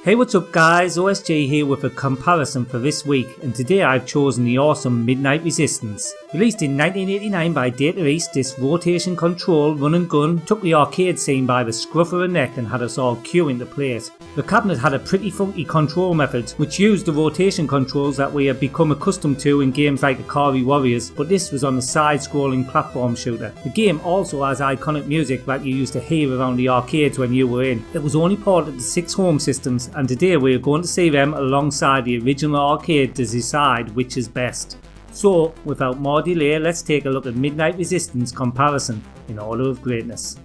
Hey, what's up guys, OSJ here with a comparison for this week, and today I've chosen the awesome Midnight Resistance. Released in 1989 by Atari ST, this rotation control run and gun took the arcade scene by the scruff of the neck and had us all queuing to play it. The cabinet had a pretty funky control method which used the rotation controls that we have become accustomed to in games like Ikari Warriors, but this was on a side-scrolling platform shooter. The game also has iconic music that you used to hear around the arcades when you were in. It was only ported to 6 home systems, and today we are going to see them alongside the original arcade to decide which is best. So, without more delay, let's take a look at Midnight Resistance comparison in order of greatness.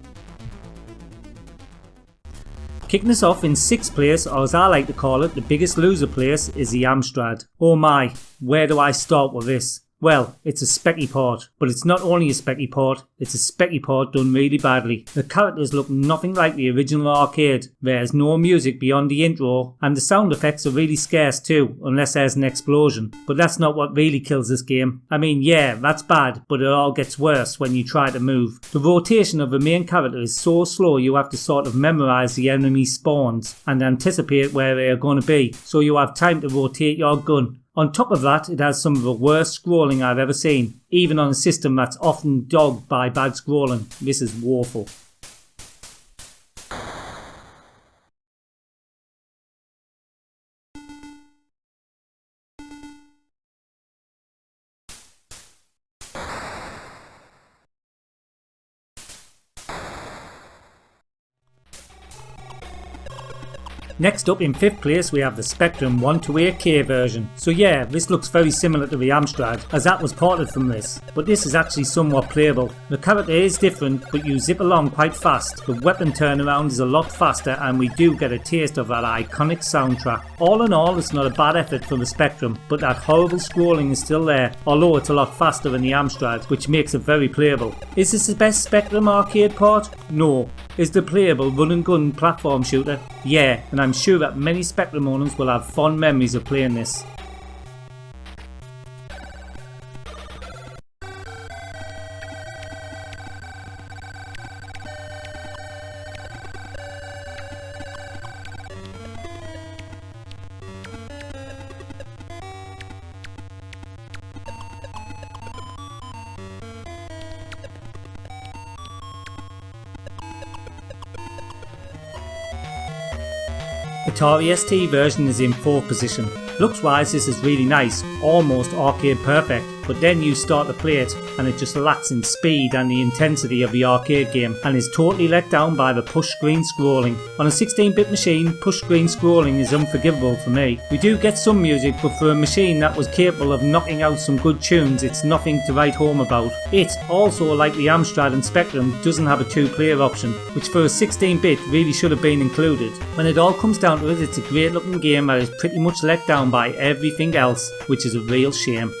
Kicking us off in 6th place, or as I like to call it, the biggest loser place, is the Amstrad. Oh my, where do I start with this? Well, it's a specky port, but it's not only a specky port, it's a specky port done really badly. The characters look nothing like the original arcade, there's no music beyond the intro, and the sound effects are really scarce too, unless there's an explosion. But that's not what really kills this game. I mean, yeah, that's bad, but it all gets worse when you try to move. The rotation of the main character is so slow you have to sort of memorise the enemy spawns and anticipate where they are going to be, so you have time to rotate your gun. On top of that, it has some of the worst scrolling I've ever seen, even on a system that's often dogged by bad scrolling. This is woeful. Next up in 5th place we have the Spectrum 128K version. So yeah, this looks very similar to the Amstrad, as that was ported from this, but this is actually somewhat playable. The character is different, but you zip along quite fast, the weapon turnaround is a lot faster, and we do get a taste of that iconic soundtrack. All in all, it's not a bad effort from the Spectrum, but that horrible scrolling is still there, although it's a lot faster than the Amstrad, which makes it very playable. Is this the best Spectrum arcade port? No. Is the playable run and gun platform shooter? Yeah, and I'm sure that many Spectrum owners will have fond memories of playing this. Atari ST version is in 4th position. Looks wise this is really nice, almost arcade perfect, but then you start to play it and it just lacks in speed and the intensity of the arcade game, and is totally let down by the push screen scrolling. On a 16-bit machine, push screen scrolling is unforgivable for me. We do get some music, but for a machine that was capable of knocking out some good tunes, it's nothing to write home about. It, also like the Amstrad and Spectrum, doesn't have a 2-player option, which for a 16-bit really should have been included. When it all comes down to it, it's a great looking game that is pretty much let down by everything else, which is a real shame.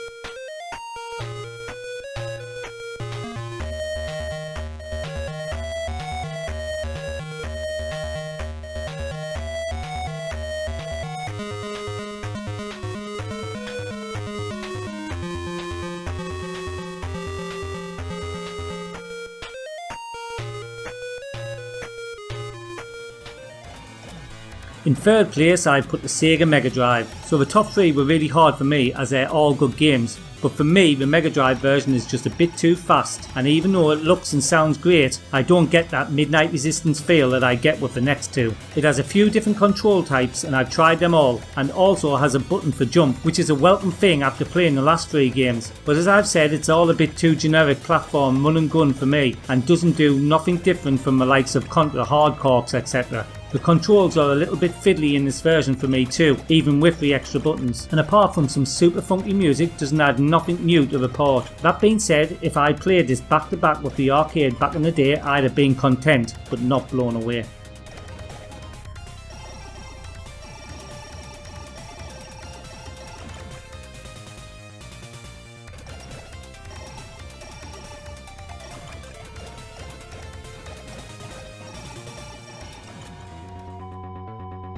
In 3rd place I put the Sega Mega Drive. So the top 3 were really hard for me as they're all good games, but for me the Mega Drive version is just a bit too fast, and even though it looks and sounds great, I don't get that Midnight Resistance feel that I get with the next 2. It has a few different control types and I've tried them all, and also has a button for jump, which is a welcome thing after playing the last 3 games, but as I've said, it's all a bit too generic platform run and gun for me, and doesn't do nothing different from the likes of Contra Hard Corps etc. The controls are a little bit fiddly in this version for me too, even with the extra buttons, and apart from some super funky music, doesn't add nothing new to the port. That being said, if I played this back to back with the arcade back in the day, I'd have been content, but not blown away.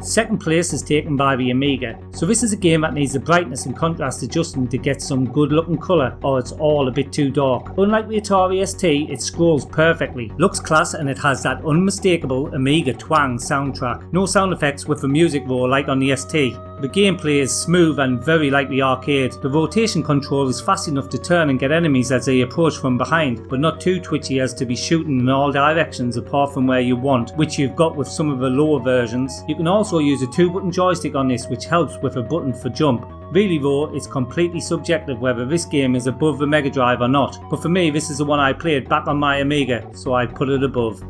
Second place is taken by the Amiga, so this is a game that needs the brightness and contrast adjusting to get some good looking colour, or it's all a bit too dark. Unlike the Atari ST, it scrolls perfectly, looks class, and it has that unmistakable Amiga twang soundtrack. No sound effects with the music roll like on the ST. The gameplay is smooth and very like the arcade. The rotation control is fast enough to turn and get enemies as they approach from behind, but not too twitchy as to be shooting in all directions apart from where you want, which you've got with some of the lower versions. You can also use a 2-button joystick on this, which helps with a button for jump. Really though, it's completely subjective whether this game is above the Mega Drive or not, but for me this is the one I played back on my Amiga, so I put it above.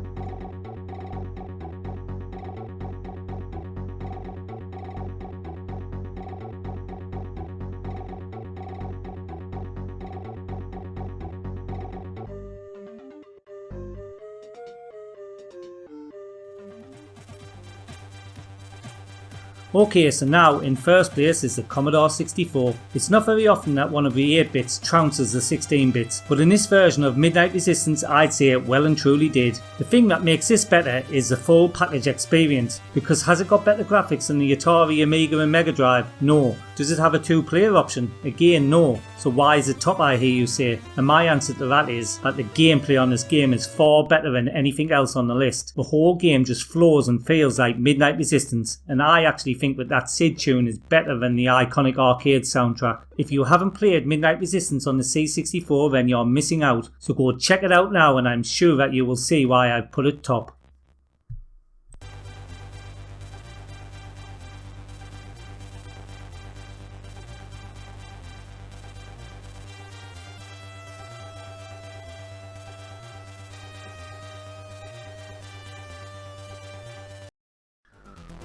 Okay, so now in first place is the Commodore 64. It's not very often that one of the 8-bits trounces the 16-bits, but in this version of Midnight Resistance I'd say it well and truly did. The thing that makes this better is the full package experience, because has it got better graphics than the Atari, Amiga and Mega Drive? No. Does it have a 2-player option? Again, no. So why is it top, I hear you say? And my answer to that is that the gameplay on this game is far better than anything else on the list. The whole game just flows and feels like Midnight Resistance, and I actually think that Sid tune is better than the iconic arcade soundtrack. If you haven't played Midnight Resistance on the C64, then you're missing out, so go check it out now and I'm sure that you will see why I put it top.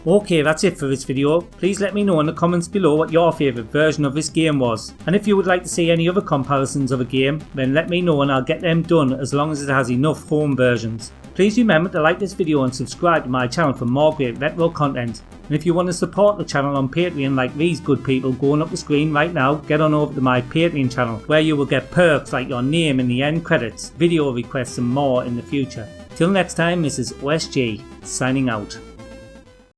Okay, that's it for this video. Please let me know in the comments below what your favourite version of this game was. And if you would like to see any other comparisons of a game, then let me know and I'll get them done as long as it has enough home versions. Please remember to like this video and subscribe to my channel for more great retro content. And if you want to support the channel on Patreon like these good people going up the screen right now, get on over to my Patreon channel where you will get perks like your name in the end credits, video requests and more in the future. Till next time, this is OSG signing out.